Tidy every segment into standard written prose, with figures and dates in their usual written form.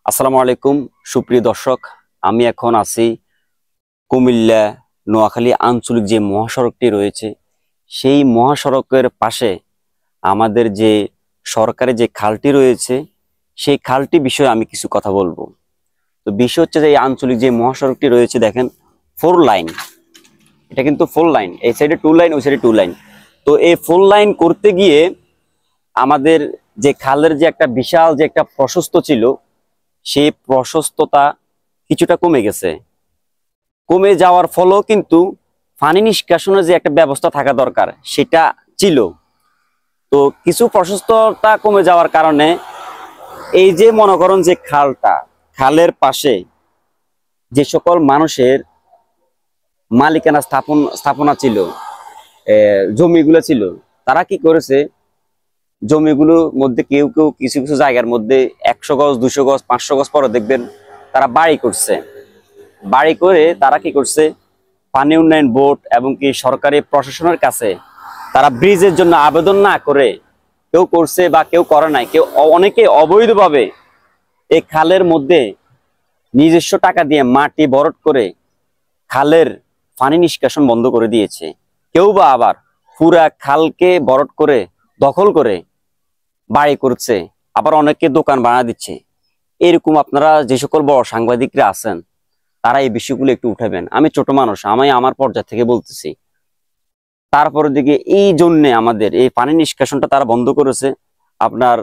আসসালামু আলাইকুম সুপ্রিয় দর্শক, আমি এখন আছি কুমিল্লা নোয়াখালী আঞ্চলিক যে মহাসড়কটি রয়েছে সেই মহাসড়কের পাশে আমাদের যে সরকারি যে খালটি রয়েছে সেই খালটি বিষয়ে আমি কিছু কথা বলবো। তো বিষয় হচ্ছে যে এই আঞ্চলিক যে মহাসড়কটি রয়েছে দেখেন 4 লাইন, এটা কিন্তু 4 লাইন, এই সাইডে 2 লাইন, ওই সাইডে 2 লাইন। তো এই 4 লাইন করতে গিয়ে আমাদের যে খালের যে একটা বিশাল যে একটা প্রশস্ত ছিল সেই প্রশস্ততা কিছুটা কমে গেছে। কমে যাওয়ার ফলেও কিন্তু পানি নিষ্কাশনের যে একটা ব্যবস্থা থাকা দরকার সেটা ছিল। তো কিছু প্রশস্ততা কমে যাওয়ার কারণে এই যে মনে করেন যে খালের পাশে যে সকল মানুষের মালিকানা স্থাপনা ছিল, জমিগুলো ছিল, তারা কি করেছে, জমিগুলোর মধ্যে কেউ কেউ কিছু কিছু জায়গার মধ্যে 100 গজ 200 গজ 500 গজ পরে দেখবেন তারা বাড়ি করছে। বাড়ি করে তারা কি করছে, পানি উন্নয়ন বোর্ড এবং কি সরকারি প্রশাসনের কাছে তারা ব্রিজের জন্য আবেদন না করে, কেউ করছে বা কেউ করে নাই, কেউ অনেকে অবৈধভাবে এই খালের মধ্যে নিজস্ব টাকা দিয়ে মাটি ভরাট করে খালের পানি নিষ্কাশন বন্ধ করে দিয়েছে। কেউ বা আবার পুরা খালকে ভরাট করে দখল করে বাড়ি করছে, আবার অনেকে দোকান বানা দিচ্ছে। এরকম আপনারা যে সকল বড় সাংবাদিকরা আছেন তারা এই বিষয়গুলো একটু উঠাবেন। আমি ছোট মানুষ, আমি আমার পর্যায় থেকে বলতেছি। তারপরে দিকে এই জন্যে আমাদের এই পানি নিষ্কাশনটা তারা বন্ধ করেছে। আপনার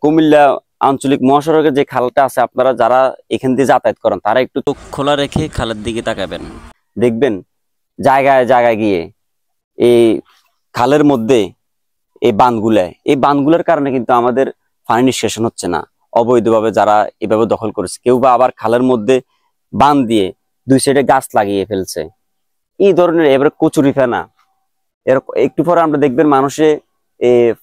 কুমিল্লা আঞ্চলিক মহাসড়কের যে খালটা আছে, আপনারা যারা এখান দিয়ে যাতায়াত করেন তারা একটু চোখ খোলা রেখে খালের দিকে তাকাবেন, দেখবেন জায়গায় জায়গায় গিয়ে এই খালের মধ্যে এই বাঁধগুলার কারণে কিন্তু আমাদের পানি নিষ্কাশন হচ্ছে না। অবৈধভাবে যারা এভাবে দখল করেছে, কেউ বা আবার খালের মধ্যে বাঁধ দিয়ে 2 সাইডে গাছ লাগিয়ে ফেলছে। এই ধরনের এবারে কচুরি ফেনা, একটু পরে আমরা দেখবেন মানুষে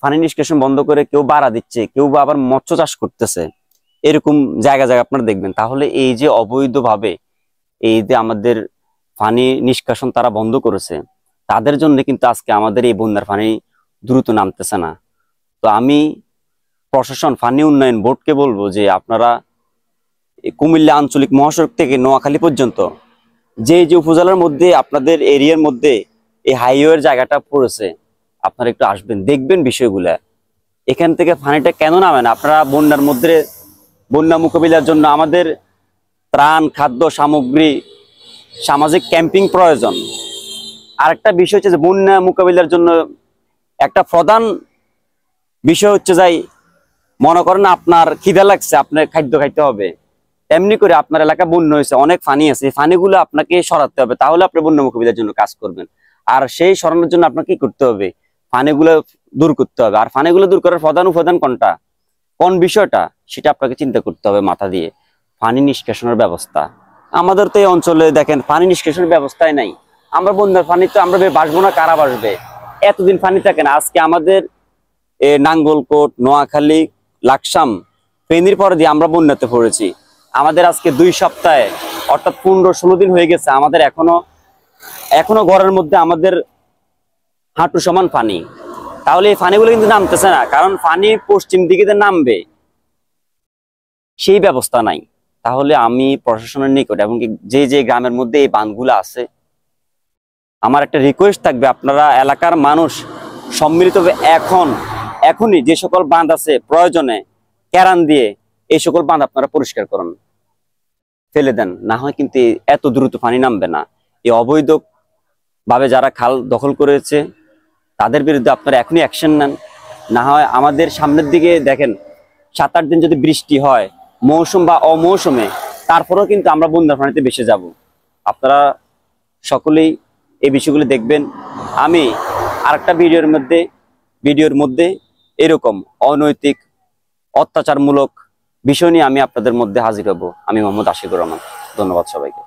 পানি নিষ্কাশন বন্ধ করে কেউ বাড়া দিচ্ছে, কেউ বা আবার মৎস্য চাষ করতেছে। এরকম জায়গায় আপনারা দেখবেন। তাহলে এই যে অবৈধভাবে এই যে আমাদের পানি নিষ্কাশন তারা বন্ধ করেছে, তাদের জন্য কিন্তু আজকে আমাদের এই বন্যার পানি দ্রুত নামতেছে না। তো আমি প্রশাসন, পানি উন্নয়ন বোর্ডকে বলবো যে আপনারা কুমিল্লা আঞ্চলিক মহাসড়ক থেকে নোয়াখালী পর্যন্ত যে যে উপজেলার মধ্যে আপনাদের এরিয়ার মধ্যে এই হাইওয়ের জায়গাটা পড়েছে, আপনারা একটু আসবেন, দেখবেন বিষয়গুলা। এখান থেকে পানিটা কেন নামে না? আপনারা বন্যার মধ্যে বন্যা মোকাবিলার জন্য আমাদের ত্রাণ, খাদ্য সামগ্রী, সামাজিক ক্যাম্পিং প্রয়োজন। আরেকটা বিষয় হচ্ছে যে বন্যা মোকাবিলার জন্য একটা প্রধান বিষয় হচ্ছে যাই, মনে করেন আপনার খিদা লাগছে, আপনার খাদ্য খাইতে হবে। এমনি করে আপনার এলাকা বন্যা হয়েছে, অনেক পানি আছে, এই পানিগুলো আপনাকে সরাতে হবে, তাহলে আপনি বন্যা মোকাবিলার জন্য কাজ করবেন। আর সেই সরানোর জন্য আপনাকে কি করতে হবে, পানিগুলো দূর করতে হবে। আর পানিগুলো দূর করার প্রধান উপাদান কোনটা, কোন বিষয়টা, সেটা আপনাকে চিন্তা করতে হবে মাথা দিয়ে। পানি নিষ্কাশনের ব্যবস্থা আমাদের তো এই অঞ্চলে দেখেন পানি নিষ্কাশনের ব্যবস্থাই নাই। আমরা বন্যার পানি তো আমরা বাসবো না, কারা বাসবে? এতদিন পানি থাকে না। আজকে আমাদের নাঙ্গলকোট, নোয়াখালী, লাকসাম, ফেনীর পরে দিয়ে আমরা বন্যাতে পড়েছি। আমাদের আজকে 2 সপ্তাহে অর্থাৎ 15-16 দিন হয়ে গেছে, আমাদের এখনো ঘরের মধ্যে আমাদের হাঁটু সমান পানি। তাহলে এই পানিগুলো কিন্তু নামতেছে না, কারণ পানি পশ্চিম দিকে নামবে সেই ব্যবস্থা নাই। তাহলে আমি প্রশাসনের নিকট এবং যে যে গ্রামের মধ্যে এই বাঁধগুলো আছে, আমার একটা রিকোয়েস্ট থাকবে, আপনারা এলাকার মানুষ সম্মিলিতভাবে এখনই যে সকল বাঁধ আছে প্রয়োজনে কেরান দিয়ে এই সকল বাঁধ আপনারা পরিষ্কার করুন, ফেলে দেন। না হয় কিন্তু এত দ্রুত পানি নামবে না। এই অবৈধ ভাবে যারা খাল দখল করেছে তাদের বিরুদ্ধে আপনারা এখনই অ্যাকশন নেন। না হয় আমাদের সামনের দিকে দেখেন 7-8 দিন যদি বৃষ্টি হয়, মৌসুম বা অমৌসুমে, তারপরেও কিন্তু আমরা বন্যার পানিতে ভেসে যাব। আপনারা সকলেই এই বিষয়গুলো দেখবেন। আমি আরেকটা ভিডিওর মধ্যে এরকম অনৈতিক অত্যাচারমূলক বিষয় নিয়ে আমি আপনাদের মধ্যে হাজির হব। আমি মোহাম্মদ আশিকুর রহমান। ধন্যবাদ সবাইকে।